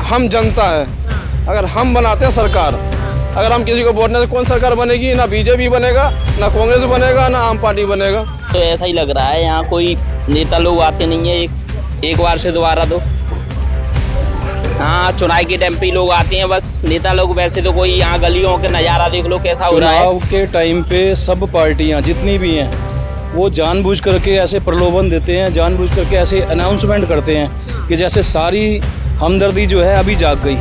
हम जनता है। अगर हम बनाते हैं सरकार, अगर हम किसी को वोट नहीं, तो कौन सरकार बनेगी? ना बीजेपी बनेगा, ना कांग्रेस बनेगा, ना आम पार्टी बनेगा। तो ऐसा ही लग रहा है, यहाँ कोई नेता लोग आते नहीं है एक बार से दोबारा। तो हाँ, चुनाव के टाइम पे लोग आते हैं बस, नेता लोग वैसे तो कोई। यहाँ गलियों के नज़ारा देख लो कैसा हो रहा है। चुनाव के टाइम पे सब पार्टियां जितनी भी हैं वो जानबूझ करके ऐसे प्रलोभन देते हैं, जानबूझ करके ऐसे अनाउंसमेंट करते हैं कि जैसे सारी हमदर्दी जो है अभी जाग गई।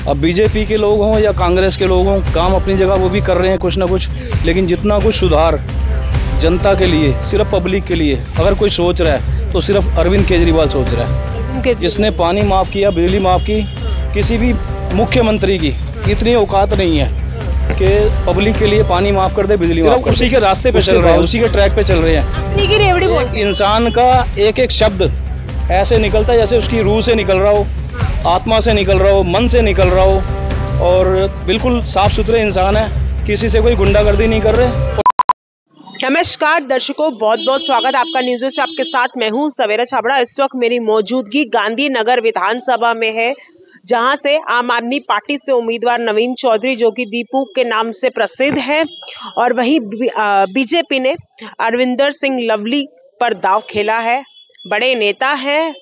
अब बीजेपी के लोग हों या कांग्रेस के लोग हों, काम अपनी जगह वो भी कर रहे हैं कुछ ना कुछ, लेकिन जितना कुछ सुधार जनता के लिए, सिर्फ पब्लिक के लिए अगर कोई सोच रहा है तो सिर्फ अरविंद केजरीवाल सोच रहा है। जिसने पानी माफ़ किया, बिजली माफ़ की, किसी भी मुख्यमंत्री की इतनी औकात नहीं है कि पब्लिक के लिए पानी माफ़ कर दे, बिजली माफ़ कर दे। उसी के रास्ते पे चल रहे हैं, उसी के ट्रैक पे चल रहे हैं। इंसान का एक एक शब्द ऐसे निकलता है जैसे उसकी रूह से निकल रहा हो, आत्मा से निकल रहा हो, मन से निकल रहा हो, और बिल्कुल साफ सुथरे इंसान है, किसी से कोई गुंडागर्दी नहीं कर रहे। नमस्कार दर्शकों, बहुत बहुत स्वागत आपका न्यूज़ से। आपके साथ मैं हूं सवेरा छाबड़ा। इस वक्त मेरी मौजूदगी गांधीनगर विधानसभा में है, जहां से आम आदमी पार्टी से उम्मीदवार नवीन चौधरी, जो कि दीपू के नाम से प्रसिद्ध है, और वही बीजेपी ने अरविंदर सिंह लवली पर दांव खेला है। बड़े नेता हैं,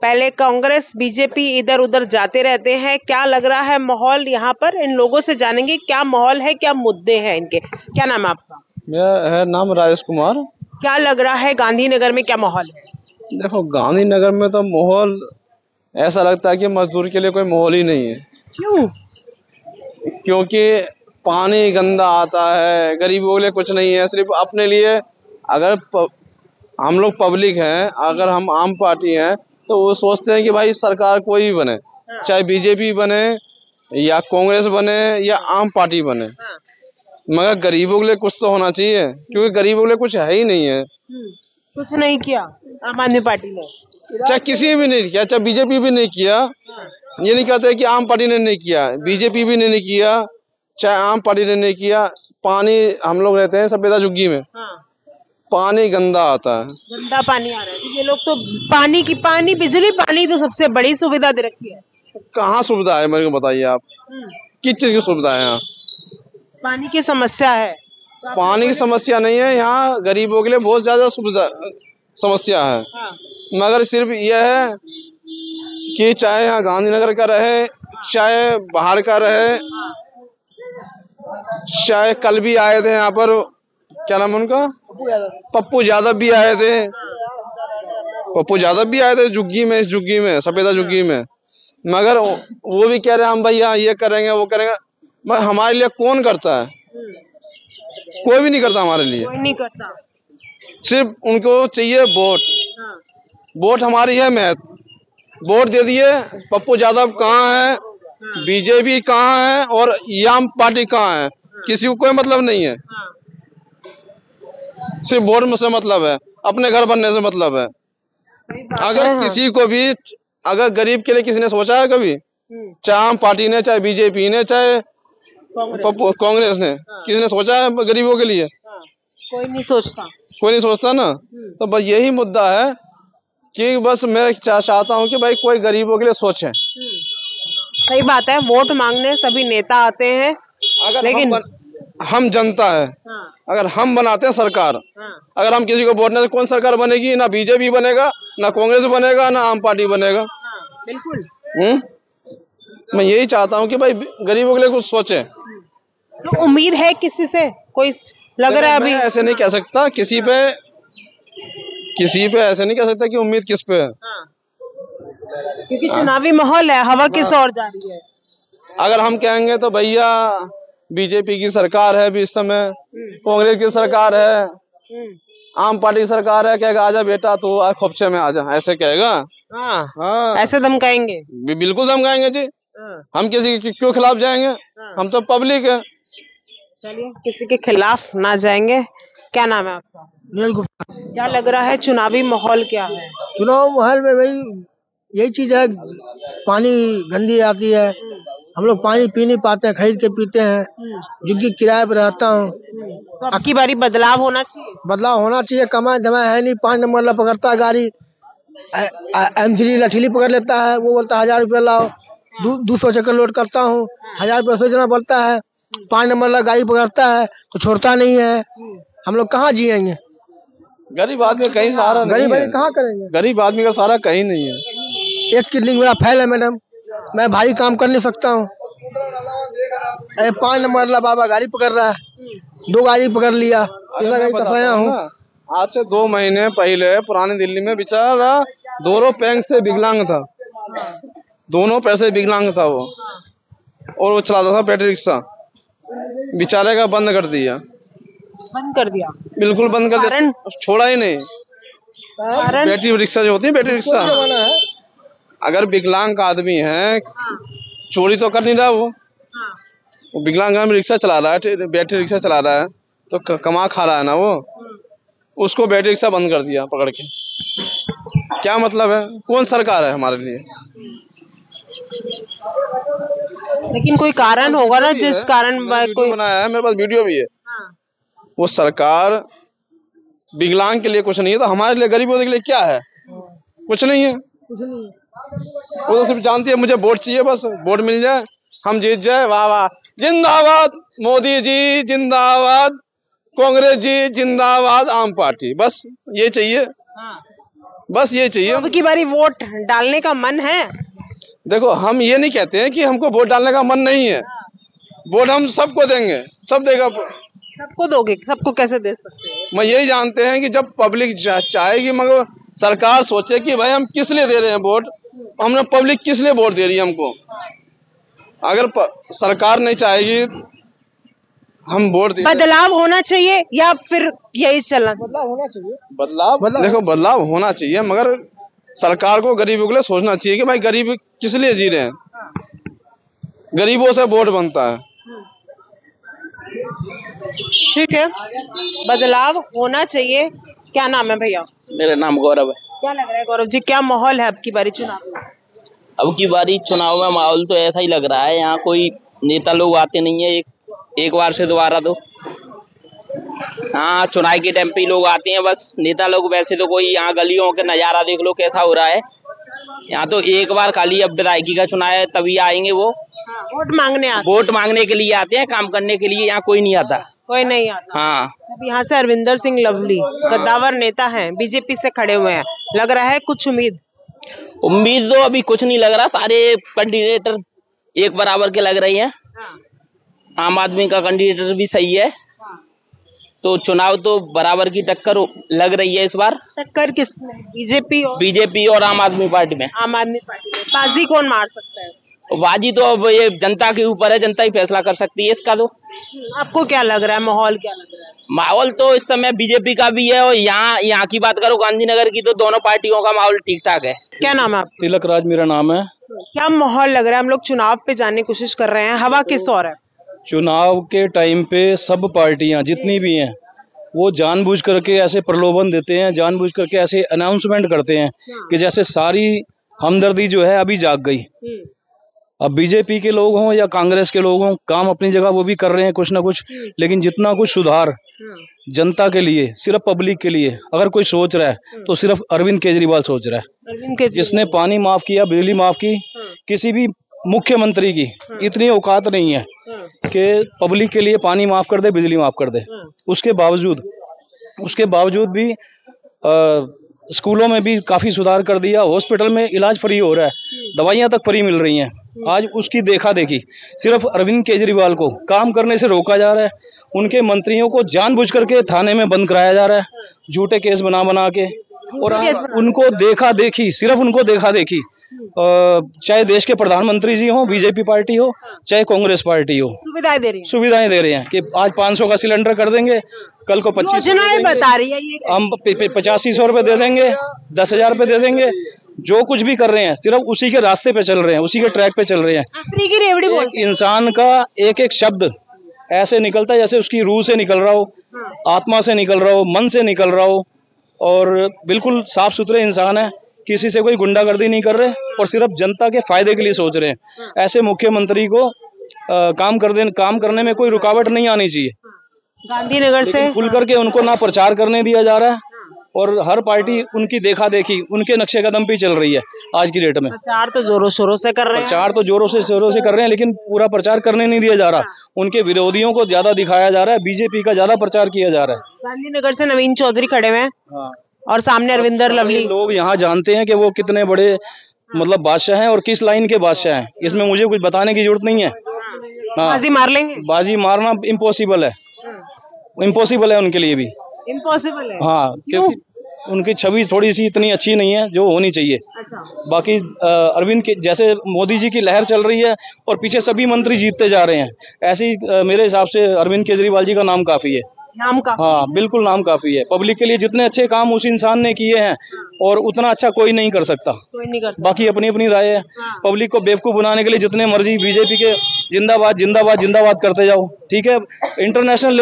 पहले कांग्रेस बीजेपी इधर उधर जाते रहते हैं। क्या लग रहा है माहौल यहाँ पर? इन लोगों से जानेंगे क्या माहौल है, क्या मुद्दे हैं इनके। क्या नाम है आपका? मेरा है नाम राजेश कुमार। क्या लग रहा है गांधीनगर में क्या माहौल है? देखो, गांधीनगर में तो माहौल ऐसा लगता है कि मजदूर के लिए कोई माहौल ही नहीं है। क्यों? क्योंकि पानी गंदा आता है, गरीबों के लिए कुछ नहीं है, सिर्फ अपने लिए। अगर हम लोग पब्लिक हैं, अगर हम आम पार्टी हैं, तो वो सोचते हैं कि भाई सरकार कोई भी बने, चाहे बीजेपी बने या कांग्रेस बने या आम पार्टी बने, मगर गरीबों के लिए कुछ तो होना चाहिए, क्योंकि गरीबों के लिए कुछ है ही नहीं है। कुछ नहीं किया आम आदमी पार्टी ने, चाहे किसी भी नहीं किया, चाहे बीजेपी भी नहीं किया। ये नहीं कहते कि आम पार्टी ने नहीं किया, बीजेपी भी ने नहीं किया, चाहे आम पार्टी ने नहीं किया। पानी, हम लोग रहते हैं सफेदा झुग्गी में, पानी गंदा आता है, गंदा पानी आ रहा है। ये लोग तो पानी बिजली पानी तो सबसे बड़ी सुविधा दे रखी है। कहाँ सुविधा है मेरे को बताइए आप, किस चीज की सुविधा है यहाँ? पानी की समस्या है। पानी की समस्या नहीं है यहाँ, गरीबों के लिए बहुत ज्यादा समस्या है। मगर सिर्फ यह है कि चाहे यहाँ गांधीनगर का रहे, चाहे बाहर का रहे, चाहे कल भी आए थे यहाँ पर, क्या नाम है उनका, पप्पू यादव भी आए थे, झुग्गी में, इस झुग्गी में, सफेदा झुग्गी में। मगर वो भी कह रहे हैं हम भैया ये करेंगे वो करेंगे, मगर हमारे लिए कौन करता है? कोई भी नहीं करता हमारे लिए, कोई नहीं करता। सिर्फ उनको चाहिए वोट। वोट हमारी है महत्व, वोट दे दिए। पप्पू यादव कहाँ है, बीजेपी कहाँ है, और आम पार्टी कहाँ है, किसी को कोई मतलब नहीं है। सिर्फ वोट में से मतलब है, अपने घर बनने से मतलब है। अगर किसी को भी, अगर गरीब के लिए किसी ने सोचा है कभी? चाहे आम पार्टी ने, चाहे बीजेपी ने, चाहे कांग्रेस ने, किसी ने सोचा है गरीबों के लिए? कोई नहीं सोचता, कोई नहीं सोचता ना। तो बस यही मुद्दा है कि बस मैं चाहता हूँ कि भाई कोई गरीबों के लिए सोचे। सही बात है, वोट मांगने सभी नेता आते हैं, लेकिन हम जनता है। अगर हम बनाते हैं सरकार, अगर हम किसी को वोट नहीं, तो कौन सरकार बनेगी? ना बीजेपी बनेगा, ना कांग्रेस बनेगा, ना आम पार्टी बनेगा। बिल्कुल। मैं यही चाहता हूँ कि भाई गरीबों के लिए कुछ सोचे। तो उम्मीद है किसी से? कोई लग रहा है अभी? ऐसे नहीं कह सकता, किसी पे ऐसे नहीं कह सकता कि उम्मीद किस पे है। क्योंकि चुनावी माहौल है, हवा किस ओर जा रही है। अगर हम कहेंगे तो भैया बीजेपी की सरकार है अभी इस समय, कांग्रेस की सरकार है, आम पार्टी की सरकार है, कहेगा आजा बेटा तू खोपचे में आजा, ऐसे कहेगा। हाँ, ऐसे धमकाएंगे? बिल्कुल धमकाएंगे जी। हम किसी के क्यों खिलाफ जाएंगे? हम तो पब्लिक है। चलिए, किसी के खिलाफ ना जाएंगे। क्या नाम है आपका? नील गुप्ता। क्या लग रहा है चुनावी माहौल क्या है? चुनाव माहौल में भाई यही चीज है, पानी गंदी आती है, हम लोग पानी पी नहीं पाते हैं, खरीद के पीते हैं, जिनकी किराए पर रहता हूँ। तो अब की बारी बदलाव होना चाहिए। बदलाव होना चाहिए, कमाए धमाए है नहीं, 5 नंबर पकड़ता है गाड़ी, M3 लठीली पकड़ लेता है, वो बोलता है 1000 रुपया लाओ, 200 चक्कर लोड करता हूँ, 1000 रुपया सोचना पड़ता है। 5 नंबर वाला गाड़ी पकड़ता है तो छोड़ता नहीं है। हम लोग कहाँ जिएंगे? गरीब आदमी का कहीं सहारा नहीं गरीब है। आदमी कहाँ करेंगे? गरीब आदमी का सहारा कहीं नहीं है। एक किडनी मेरा फेल है मैडम, मैं भारी काम कर नहीं सकता हूँ। 5 नंबर वाला बाबा गाड़ी पकड़ रहा है, 2 गाड़ी पकड़ लिया, तीसरा गाड़ी फंसाया हूँ। आज से 2 महीने पहले पुरानी दिल्ली में बेचारा दोनों पैर से विकलांग था, दोनों पैर से विकलांग था वो, और वो चलाता था बैटरी रिक्शा। बेचारे का बंद कर दिया, बिल्कुल बंद कर दिया, छोड़ा ही नहीं। बैटरी रिक्शा जो होती है, बैटरी रिक्शा, अगर विकलांग आदमी है, चोरी तो कर नहीं रहा वो विकलांग आदमी रिक्शा चला रहा है, बैटरी रिक्शा चला रहा है, तो कमा खा रहा है ना वो। उसको बैटरी रिक्शा बंद कर दिया पकड़ के। क्या मतलब है? कौन सरकार है हमारे लिए? लेकिन कोई कारण होगा ना जिस कारण कोई बनाया है, मेरे पास वीडियो भी है। वो सरकार विकलांग के लिए कुछ नहीं है, तो हमारे लिए गरीबों के लिए क्या है? कुछ नहीं है। वो तो सिर्फ जानती है मुझे वोट चाहिए, बस वोट मिल जाए, हम जीत जाए, वाह वाह, जिंदाबाद मोदी जी, जिंदाबाद कांग्रेस जी, जिंदाबाद आम पार्टी, बस ये चाहिए। बस ये चाहिए। अब की बारी वोट डालने का मन है? देखो, हम ये नहीं कहते हैं कि हमको वोट डालने का मन नहीं है। वोट हम सबको देंगे, सब देगा। सबको दोगे? सबको कैसे दे सकते हैं? मैं यही जानते हैं कि जब पब्लिक चाहेगी, मगर सरकार सोचे कि भाई हम किस लिए दे रहे हैं वोट, हमने पब्लिक किस लिए वोट दे रही है हमको। अगर सरकार नहीं चाहेगी हम वोट दे। बदलाव होना चाहिए या फिर यही चलना? बदलाव होना चाहिए। बदलाव देखो, बदलाव होना चाहिए, मगर सरकार को गरीबों के लिए सोचना चाहिए कि भाई गरीब किस लिए जी रहे हैं। गरीबों से वोट बनता है। ठीक है, बदलाव होना चाहिए। क्या नाम है भैया? मेरा नाम गौरव है। क्या लग रहा है गौरव जी, क्या माहौल है अब की बारी चुनाव में? अब की बारी चुनाव में माहौल तो ऐसा ही लग रहा है, यहाँ कोई नेता लोग आते नहीं है, एक बार से दोबारा तो। हाँ, चुनाव के टाइम पे लोग आते हैं बस, नेता लोग वैसे तो कोई, यहाँ गलियों का नजारा देख लो कैसा हो रहा है। यहाँ तो एक बार खाली अब विधायकी का चुनाव है तभी आएंगे वो। वोट मांगने आते, वोट मांगने के लिए आते हैं, काम करने के लिए यहाँ कोई नहीं आता। कोई नहीं आता। हाँ, अब यहाँ से अरविंदर सिंह लवली कद्दावर नेता हैं, बीजेपी से खड़े हुए हैं, लग रहा है कुछ उम्मीद तो अभी कुछ नहीं लग रहा। सारे कैंडिडेटर एक बराबर के लग रही हैं। आम आदमी का कैंडिडेटर भी सही है, तो चुनाव तो बराबर की टक्कर लग रही है इस बार। टक्कर किसमें? बीजेपी और आम आदमी पार्टी में। आम आदमी पार्टी में बाजी कौन मार सकता है? बाजी तो अब ये जनता के ऊपर है, जनता ही फैसला कर सकती है इसका। तो आपको क्या लग रहा है, माहौल क्या लग रहा है? माहौल तो इस समय बीजेपी का भी है, और यहाँ की बात करो गांधीनगर की, तो दोनों पार्टियों का माहौल ठीक ठाक है। क्या नाम है आपका? तिलक राज मेरा नाम है। क्या माहौल लग रहा है? हम लोग चुनाव पे जाने की कोशिश कर रहे हैं, हवा किस ओर है? चुनाव के टाइम पे सब पार्टियां जितनी भी हैं वो जानबूझ करके ऐसे प्रलोभन देते हैं, जानबूझ करके ऐसे अनाउंसमेंट करते हैं कि जैसे सारी हमदर्दी जो है अभी जाग गई। अब बीजेपी के लोग हों या कांग्रेस के लोग हों, काम अपनी जगह वो भी कर रहे हैं कुछ ना कुछ, लेकिन जितना कुछ सुधार जनता के लिए, सिर्फ पब्लिक के लिए अगर कोई सोच रहा है तो सिर्फ अरविंद केजरीवाल सोच रहा है। जिसने पानी माफ किया, बिजली माफ की, किसी भी मुख्यमंत्री की इतनी औकात नहीं है कि पब्लिक के लिए पानी माफ कर दे, बिजली माफ कर दे। उसके बावजूद भी स्कूलों में भी काफी सुधार कर दिया, हॉस्पिटल में इलाज फ्री हो रहा है, दवाइयां तक फ्री मिल रही हैं। आज उसकी देखा देखी सिर्फ अरविंद केजरीवाल को काम करने से रोका जा रहा है। उनके मंत्रियों को जानबूझ करके थाने में बंद कराया जा रहा है, झूठे केस बना बना के। और उनको देखा देखी, सिर्फ उनको देखा देखी, चाहे देश के प्रधानमंत्री जी हो, बीजेपी पार्टी हो, चाहे कांग्रेस पार्टी हो, सुविधाएं दे रहे हैं कि आज 500 का सिलेंडर कर देंगे, कल को 25 बता रही है, हम 8500 रुपए दे देंगे, 10,000 रुपए दे देंगे। जो कुछ भी कर रहे हैं सिर्फ उसी के रास्ते पे चल रहे हैं, उसी के ट्रैक पे चल रहे हैं। एक इंसान का एक एक शब्द ऐसे निकलता है जैसे उसकी रूह से निकल रहा हो, आत्मा से निकल रहा हो, मन से निकल रहा हो, और बिल्कुल साफ सुथरे इंसान है, किसी से कोई गुंडागर्दी नहीं कर रहे और सिर्फ जनता के फायदे के लिए सोच रहे हैं। ऐसे मुख्यमंत्री को काम करने में कोई रुकावट नहीं आनी चाहिए। गांधीनगर से खुल करके उनको ना प्रचार करने दिया जा रहा है, और हर पार्टी उनकी देखा देखी, उनके नक्शे कदम पे चल रही है आज की डेट में। प्रचार तो जोरों शोरों से कर रहे हैं, प्रचार तो जोरों से कर रहे हैं, लेकिन पूरा प्रचार करने नहीं दिया जा रहा। उनके विरोधियों को ज्यादा दिखाया जा रहा है, बीजेपी का ज्यादा प्रचार किया जा रहा है। गांधीनगर से नवीन चौधरी खड़े हुए हैं हाँ। और सामने अरविंदर लवली। लोग यहाँ जानते हैं कि वो कितने बड़े मतलब बादशाह हैं और किस लाइन के बादशाह हैं, इसमें मुझे कुछ बताने की जरूरत नहीं है। हाँ, बाजी मार लेंगे? बाजी मारना इम्पॉसिबल है, इम्पॉसिबल है उनके लिए भी, इम्पॉसिबल है। हाँ, क्योंकि उनकी छवि थोड़ी सी इतनी अच्छी नहीं है जो होनी चाहिए। अच्छा। बाकी अरविंद के जैसे मोदी जी की लहर चल रही है और पीछे सभी मंत्री जीतते जा रहे हैं, ऐसे ही मेरे हिसाब से अरविंद केजरीवाल जी का नाम काफी है। नाम का? हाँ, बिल्कुल नाम काफी है। पब्लिक के लिए जितने अच्छे काम उस इंसान ने किए हैं और उतना अच्छा कोई नहीं कर सकता। कोई नहीं कर सकता। बाकी अपनी अपनी राय है। पब्लिक को बेवकूफ बनाने के लिए जितने मर्जी बीजेपी के जिंदाबाद जिंदाबाद जिंदाबाद करते जाओ, ठीक है। इंटरनेशनल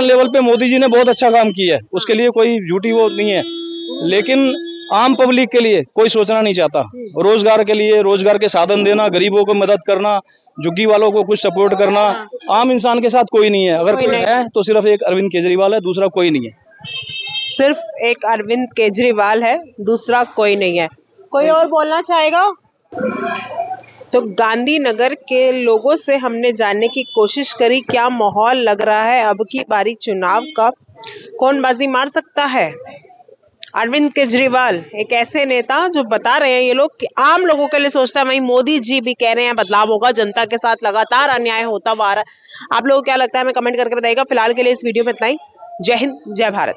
लेवल पे मोदी जी ने बहुत अच्छा काम किया है, उसके लिए कोई झूठी वो नहीं है, लेकिन आम पब्लिक के लिए कोई सोचना नहीं चाहता। रोजगार के लिए, रोजगार के साधन देना, गरीबों को मदद करना, झुग्गी वालों को कुछ सपोर्ट करना, आम इंसान के साथ कोई नहीं है। अगर कोई है तो सिर्फ एक अरविंद केजरीवाल है, दूसरा कोई नहीं है। सिर्फ एक अरविंद केजरीवाल है, दूसरा कोई नहीं है। कोई और बोलना चाहेगा? तो गांधीनगर के लोगों से हमने जानने की कोशिश करी क्या माहौल लग रहा है अब की बारी चुनाव का, कौन बाजी मार सकता है। अरविंद केजरीवाल एक ऐसे नेता जो बता रहे हैं ये लोग कि आम लोगों के लिए सोचता है, वहीं मोदी जी भी कह रहे हैं बदलाव होगा, जनता के साथ लगातार अन्याय होता हुआ आ रहा है। आप लोगों को क्या लगता है हमें कमेंट करके बताइएगा। फिलहाल के लिए इस वीडियो में इतना ही। जय हिंद, जय भारत।